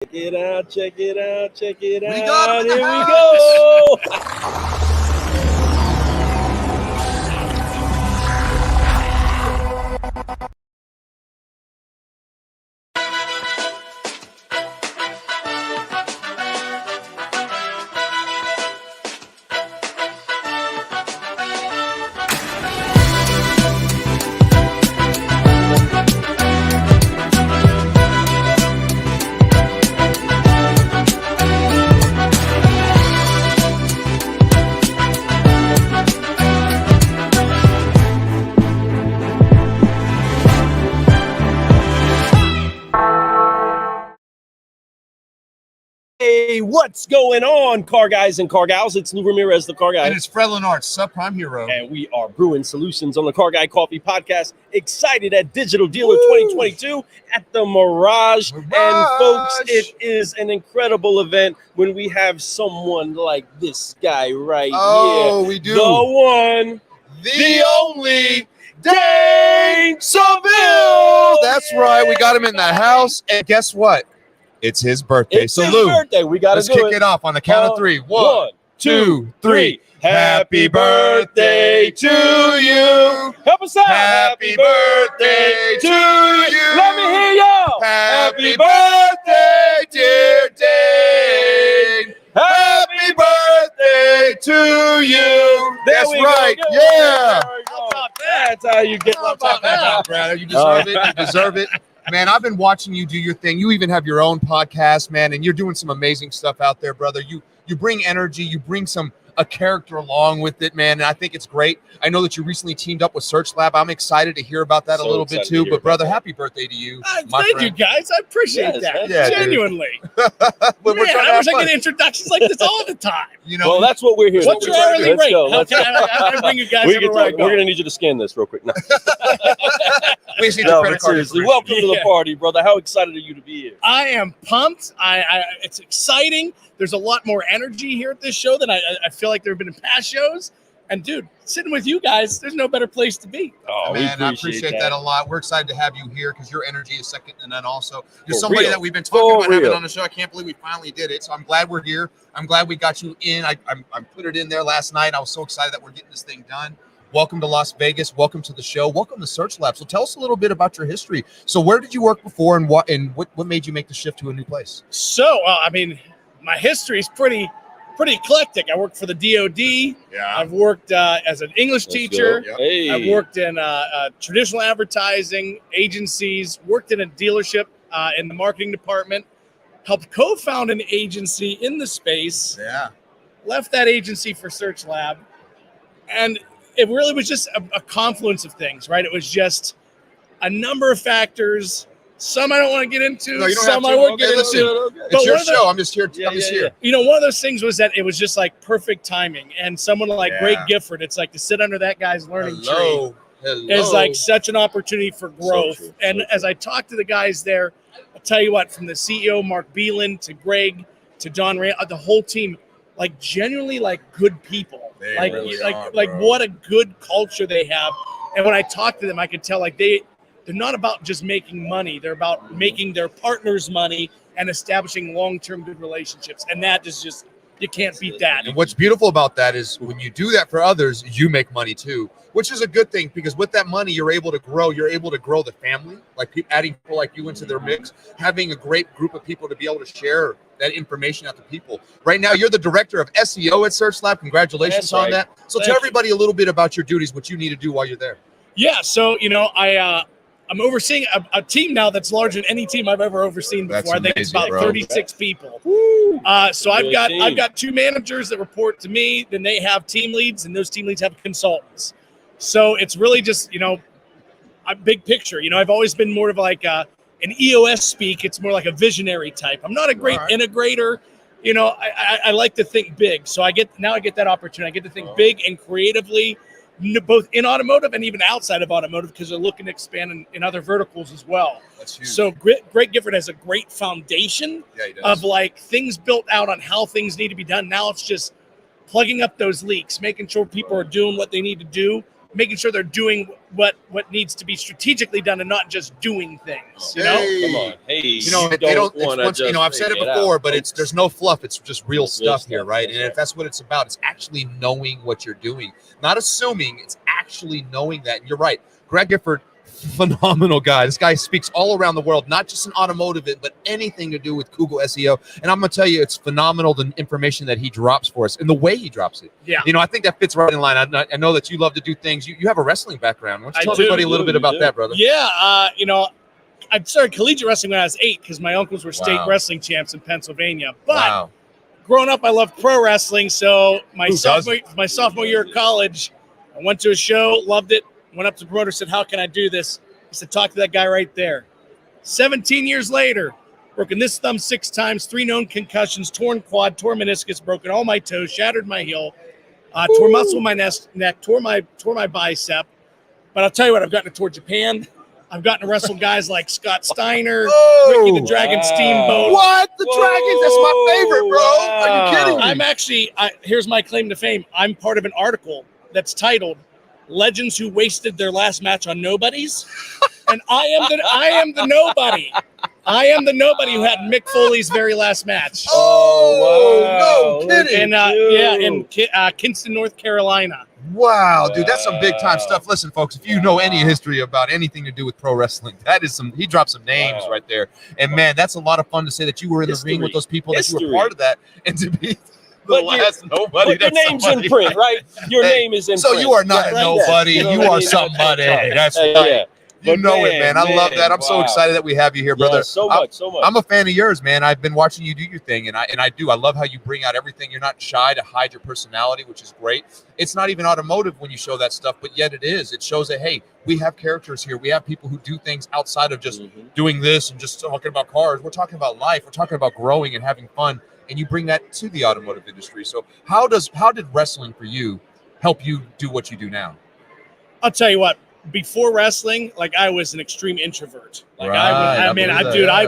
Check it out, check it out, check it out. We got him in the Here house. we go. Hey, what's going on, car guys and car gals? It's Lou Ramirez, the car guy. And it's Fred Lenart, subprime hero. And we are brewing solutions on the Car Guy Coffee Podcast. Excited at Digital Dealer 2022 at the Mirage. And folks, it is an incredible event when we have someone like this guy right here. Oh, we do. The one, The only Dane Saville. That's right. We got him in the house. And guess what? It's his birthday. It's so, his Lou, birthday. We got to let's do kick it. it off on the count of three. One, two, three. Happy birthday to you. Help us out. Happy birthday to you. Let me hear y'all. Happy birthday, dear Dane. Happy birthday to you. That's right. Yeah. That's how you get How about that, Brad? You deserve it. You deserve it. Man, I've been watching you do your thing. You even have your own podcast, man, and you're doing some amazing stuff out there, brother. You bring energy. You bring a character along with it, man, and I think it's great. I know that you recently teamed up with SearchLab. I'm excited to hear about that a little bit too. But, brother, happy birthday to you. Thank you, guys. I appreciate that. Yeah, genuinely. We're Man, trying to I have wish I fun. get introductions like this all the time. You know, Well, that's what we're here. What's to your do. hourly Let's rate? go. How Let's can I bring you guys we can everywhere I talk. go? We're gonna need you to scan this real quick. No, we just need no your credit but card seriously, information. welcome to the Yeah. party, brother. How excited are you to be here? I am pumped. It's exciting. There's a lot more energy here at this show than I feel like there have been in past shows. And dude, sitting with you guys, there's no better place to be. Oh, Man, I appreciate that a lot. We're excited to have you here because your energy is second to none. Also, you're For somebody real. that we've been talking For about having real. on the show. I can't believe we finally did it. So I'm glad we're here. I'm glad we got you in. I put it in there last night. I was so excited that we're getting this thing done. Welcome to Las Vegas. Welcome to the show. Welcome to SearchLab. So tell us a little bit about your history. So where did you work before, and what made you make the shift to a new place? So, my history is pretty eclectic. I worked for the DOD. Yeah. I've worked as an English teacher. Yep. Hey. I've worked in traditional advertising agencies, worked in a dealership in the marketing department, helped co-found an agency in the space, Yeah. left that agency for SearchLab, and it really was just a confluence of things, right? It was just a number of factors. Some I don't want to get into, No, you don't some have I to. would Okay, get listen. into. It's But your one of the- show. I'm just here. Yeah, I'm just yeah, here. You know, one of those things was that it was just like perfect timing. And someone like Yeah. Greg Gifford, it's like to sit under that guy's learning tree Hello. is like such an opportunity for growth. true, so And true. as I talk to the guys there, I'll tell you what, from the CEO, Mark Beelan, to Greg, to John Rand, the whole team, like genuinely like good people. They like really like are, like bro. what a good culture they have. And when I talk to them, I could tell like they're not about just making money. They're about making their partners money and establishing long-term good relationships. And that is just, you can't beat that. And what's beautiful about that is when you do that for others, you make money too, which is a good thing because with that money, you're able to grow. You're able to grow the family, like adding people like you into their mix, having a great group of people to be able to share that information out to people. Right now, you're the director of SEO at SearchLab. Congratulations That's on right. that. So Thank tell you. everybody a little bit about your duties, what you need to do while you're there. Yeah, so I'm overseeing a team now that's larger than any team I've ever overseen before. That's I think it's amazing, about bro. 36 people. Woo. So Good team. I've got two managers that report to me. Then they have team leads, and those team leads have consultants. So it's really just a big picture. I've always been more of like an EOS speak. It's more like a visionary type. I'm not a great All right. integrator. I like to think big. So I get that opportunity. I get to think big and creatively, both in automotive and even outside of automotive, because they're looking to expand in other verticals as well. That's huge. So Greg Gifford has a great foundation yeah, he does. of like things built out on how things need to be done. Now it's just plugging up those leaks, making sure people are doing what they need to do, making sure they're doing what needs to be strategically done and not just doing things. You know, Come on, hey, You know, they don't. It's once, you know, I've said it before, but there's no fluff. It's just real stuff here, right? And if that's what it's about, it's actually knowing what you're doing, not assuming. It's actually knowing that. And you're right, Greg Gifford. Phenomenal guy. This guy speaks all around the world, not just in automotive, but anything to do with Google SEO. And I'm going to tell you, it's phenomenal, the information that he drops for us and the way he drops it. Yeah. You know, I think that fits right in line. I know that you love to do things. You have a wrestling background. Why don't you tell everybody a little bit about that, brother? Yeah. You know, I started collegiate wrestling when I was 8 because my uncles were state Wow. wrestling champs in Pennsylvania. But Wow. growing up, I loved pro wrestling. So my sophomore year of college, I went to a show, loved it. Went up to the promoter, said, "How can I do this?" He said, "Talk to that guy right there." 17 years later, broken this thumb 6 times, 3 known concussions, torn quad, tore meniscus, broken all my toes, shattered my heel, tore muscle in my neck, tore my bicep. But I'll tell you what, I've gotten to tour Japan. I've gotten to wrestle guys like Scott Steiner, Ricky the Dragon Steamboat. What? The Dragons? That's my favorite, bro. Are you kidding me? I'm actually, here's my claim to fame. I'm part of an article that's titled "Legends Who Wasted Their Last Match on Nobodies," and I am the nobody. I am the nobody who had Mick Foley's very last match. Oh, no kidding. And in Kinston, North Carolina. Wow, dude, that's some big time stuff. Listen, folks, if you know any history about anything to do with pro wrestling, that is he dropped some names right there. And man, that's a lot of fun to say that you were in the ring with those people, that you were part of that, and to be the last nobody. But your name's in print, right? Your name is in print. So you are not a nobody. You are somebody. That's right. You know it, man. I love that. I'm so excited that we have you here, brother. Yeah, so much. I'm a fan of yours, man. I've been watching you do your thing, and I do. I love how you bring out everything. You're not shy to hide your personality, which is great. It's not even automotive when you show that stuff, but yet it is. It shows that, hey, we have characters here. We have people who do things outside of just doing this and just talking about cars. We're talking about life. We're talking about growing and having fun, and you bring that to the automotive industry. So how did wrestling for you help you do what you do now? I'll tell you what. Before wrestling, like I was an extreme introvert. Like I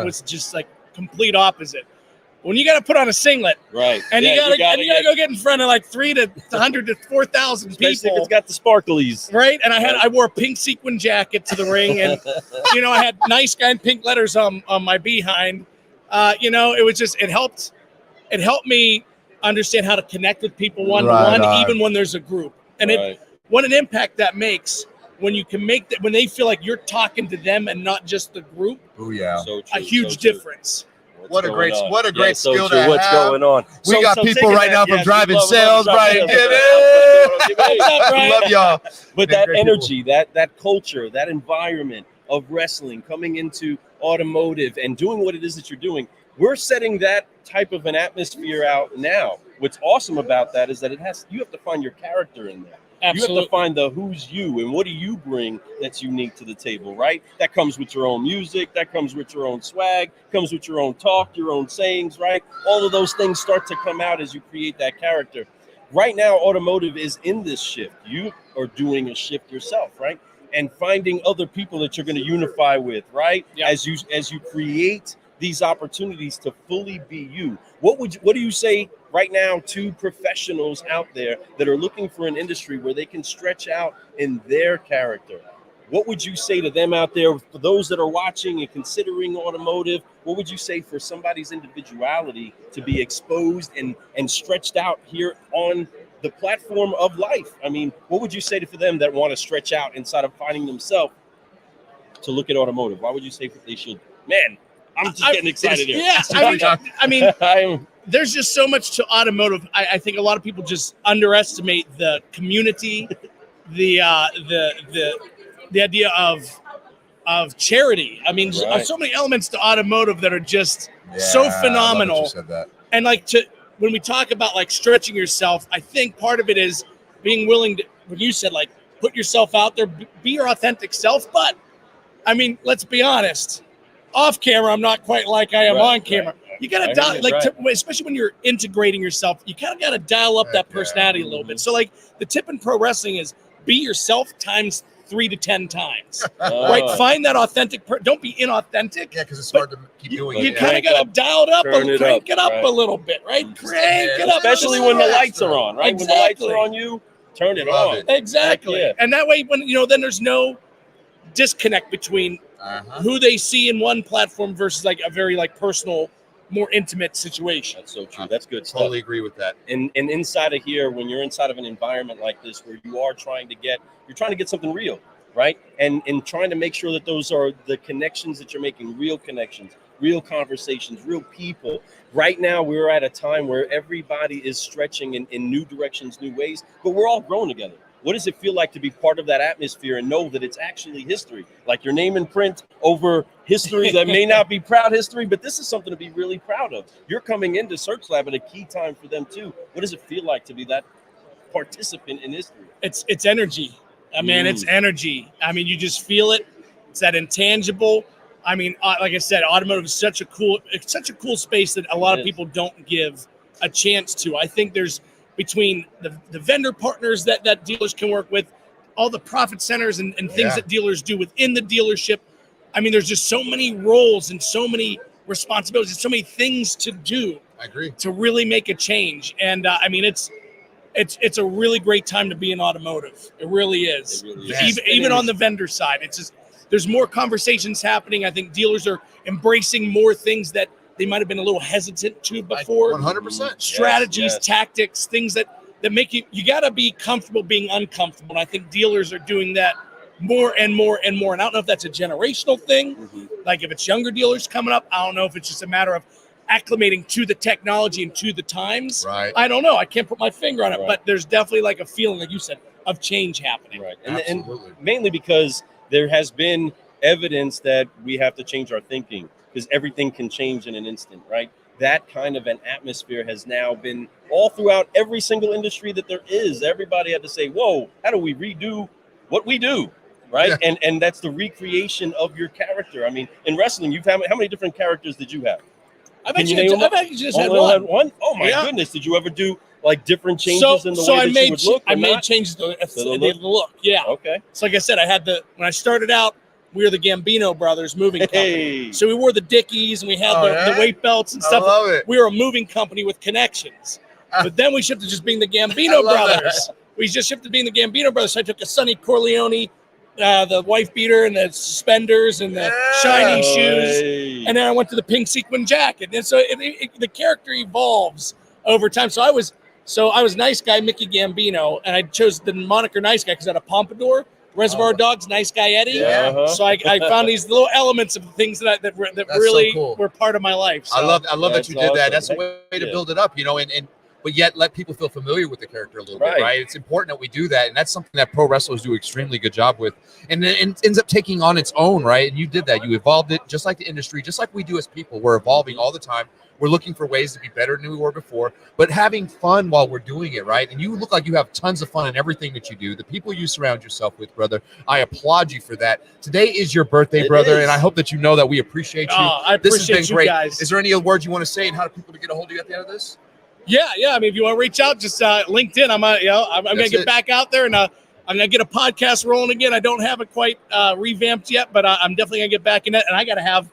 was just like complete opposite. When you got to put on a singlet, right, and you gotta go get in front of like 300 to 100 to 4,000 people. Especially if it's got the sparklies, right? And I wore a pink sequin jacket to the ring, and you know I had nice guy and pink letters on my behind. You know, it was just it helped me understand how to connect with people one-to-one, even when there's a group, and what an impact that makes. When you can make that, when they feel like you're talking to them and not just the group, a huge difference. What a great skill to have. What's going on? We got people right now from driving sales, Brian. Get it. Love y'all. But that energy, that culture, that environment of wrestling coming into automotive and doing what it is that you're doing, we're setting that type of an atmosphere out now. What's awesome about that is that you have to find your character in there. Absolutely. You have to find the who's you and what do you bring that's unique to the table, right? That comes with your own music, that comes with your own swag, comes with your own talk, your own sayings, right? All of those things start to come out as you create that character. Right now, automotive is in this shift. You are doing a shift yourself, right? And finding other people that you're going to unify with, right? Yeah. As you create these opportunities to fully be you. What do you say right now to professionals out there that are looking for an industry where they can stretch out in their character? What would you say to them out there, for those that are watching and considering automotive? What would you say for somebody's individuality to be exposed and stretched out here on the platform of life? I mean, what would you say for them that want to stretch out inside of finding themselves to look at automotive? Why would you say that they should? Man, I'm just getting excited here. Yeah, I mean, there's just so much to automotive. I think a lot of people just underestimate the community, the idea of charity. I mean, there's so many elements to automotive that are just so phenomenal. I love that you said that. And when we talk about like stretching yourself, I think part of it is being willing to, when you said like put yourself out there, be your authentic self. But I mean, let's be honest. Off camera, I'm not quite like I am on camera. You got to especially when you're integrating yourself, you kind of got to dial up that personality a little bit. So like the tip in pro wrestling is be yourself times 3 to 10 times, right? Find that authentic. Don't be inauthentic. Yeah, because it's hard to keep doing it. You kind of got to dial it up, crank it up a little bit, right? Crank it up, especially when the lights are on, right? Exactly. When the lights are on you, Turn it Love on. it. Exactly. Heck yeah. And that way, when then there's no disconnect between who they see in one platform versus like a very like personal, more intimate situation. That's so true. That's good stuff. Totally agree with that. And inside of here, when you're inside of an environment like this where you are trying to get something real, right? And trying to make sure that those are the connections that you're making, real connections, real conversations, real people. Right now, we're at a time where everybody is stretching in new directions, new ways, but we're all growing together. What does it feel like to be part of that atmosphere and know that it's actually history? Like your name in print over history that may not be proud history, but this is something to be really proud of. You're coming into SearchLab at a key time for them too. What does it feel like to be that participant in history? It's energy. I mean, it's energy. I mean, you just feel it. It's that intangible. I mean, like I said, automotive is such a cool space that a lot of people don't give a chance to. I think there's between the vendor partners that dealers can work with, all the profit centers and things that dealers do within the dealership. I mean, there's just so many roles and so many responsibilities, so many things to do. I agree. To really make a change. And I mean, it's a really great time to be in automotive. It really is. It really is. Even on the vendor side, it's just there's more conversations happening. I think dealers are embracing more things that they might have been a little hesitant to before. 100%. Strategies, tactics, things that make you got to be comfortable being uncomfortable. And I think dealers are doing that more and more and more. And I don't know if that's a generational thing. Like if it's younger dealers coming up, I don't know if it's just a matter of acclimating to the technology and to the times. Right. I don't know. I can't put my finger on it, but there's definitely like a feeling, like you said, of change happening. Right. And mainly because there has been evidence that we have to change our thinking because everything can change in an instant, right? That kind of an atmosphere has now been all throughout every single industry that there is. Everybody had to say, whoa, how do we redo what we do? Right. Yeah. And that's the recreation of your character. I mean, in wrestling, how many different characters did you have? I've actually just had Only one. had one? Oh my goodness. Did you ever do like different changes in the way that you would look? I made changes to the look. Yeah. Okay. So like I said, when I started out, we were the Gambino brothers moving company. So we wore the Dickies and we had the weight belts and stuff. I love it. We were a moving company with connections. But then we shifted to just being the Gambino brothers. We just shifted to being the Gambino brothers. So I took a Sonny Corleone, the wife beater and the suspenders and the shiny shoes. And then I went to the pink sequin jacket. And so the character evolves over time. So I was nice guy Mickey Gambino, and I chose the moniker nice guy because I had a pompadour. Reservoir Dogs, Nice Guy Eddie. Yeah. So I found these little elements of things that really so cool. were part of my life. So. I love that you did that. Awesome. That's a way to build it up, and but yet let people feel familiar with the character a little bit, right? It's important that we do that, and that's something that pro wrestlers do extremely good job with, and then it ends up taking on its own, right? And you did that. You evolved it just like the industry, just like we do as people. We're evolving all the time. We're looking for ways to be better than we were before, but having fun while we're doing it, right? And you look like you have tons of fun in everything that you do. The people you surround yourself with, brother, I applaud you for that. Today is your birthday, brother, and I hope that you know that we appreciate you. I appreciate this has been great. Guys. Is there any words you want to say and how do people get a hold of you at the end of this? Yeah. I mean, if you want to reach out, just LinkedIn. I'm going to get back out there and I'm going to get a podcast rolling again. I don't have it quite revamped yet, but I'm definitely going to get back in it. And I got to have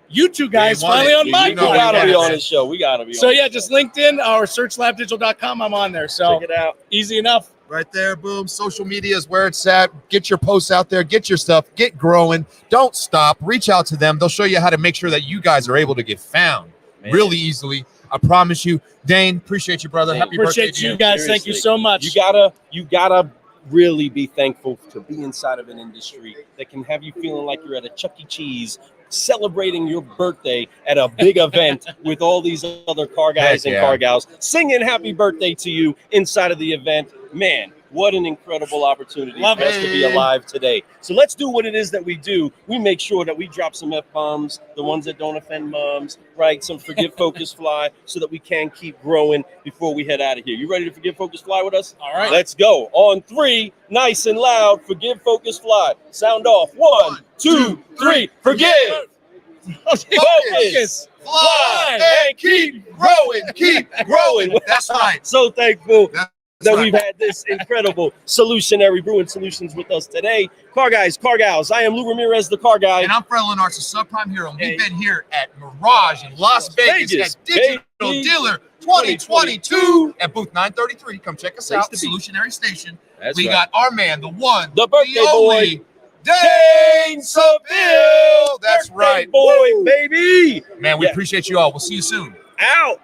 you two guys finally on my show. We got to be on this show. We got to be So, just LinkedIn or searchlabdigital.com. I'm on there. So, check it out. Easy enough. Right there, boom. Social media is where it's at. Get your posts out there. Get your stuff. Get growing. Don't stop. Reach out to them. They'll show you how to make sure that you guys are able to get found really easily. I promise you. Dane, appreciate you, brother. Happy birthday to you guys. Seriously. Thank you so much. You gotta really be thankful to be inside of an industry that can have you feeling like you're at a Chuck E. Cheese celebrating your birthday at a big event with all these other car guys and car gals singing happy birthday to you inside of the event. Man, what an incredible opportunity for us to be alive today. So let's do what it is that we do. We make sure that we drop some F-bombs, the ones that don't offend moms, right? Some Forgive, Focus, Fly, so that we can keep growing before we head out of here. You ready to Forgive, Focus, Fly with us? All right. Let's go. On 3, nice and loud, Forgive, Focus, Fly. Sound off. 1, 2, 3. Forgive, Focus, Fly, and keep growing. Keep growing. That's right. So thankful that we've had this incredible Solutionary Brewing Solutions with us today. Car guys, car gals, I am Lou Ramirez, the car guy. And I'm Fred Lenartz, the Subprime Hero. And we've been here at Mirage in Las Vegas at Digital Dealer 2022 at booth 933. Come check us Place out. to be. Solutionary Station. That's We right. got our man, the one, The birthday only, boy, Dane Saville. That's Birthday right. boy, Woo! baby. Man, we Yeah. appreciate you all. We'll see you soon. Out.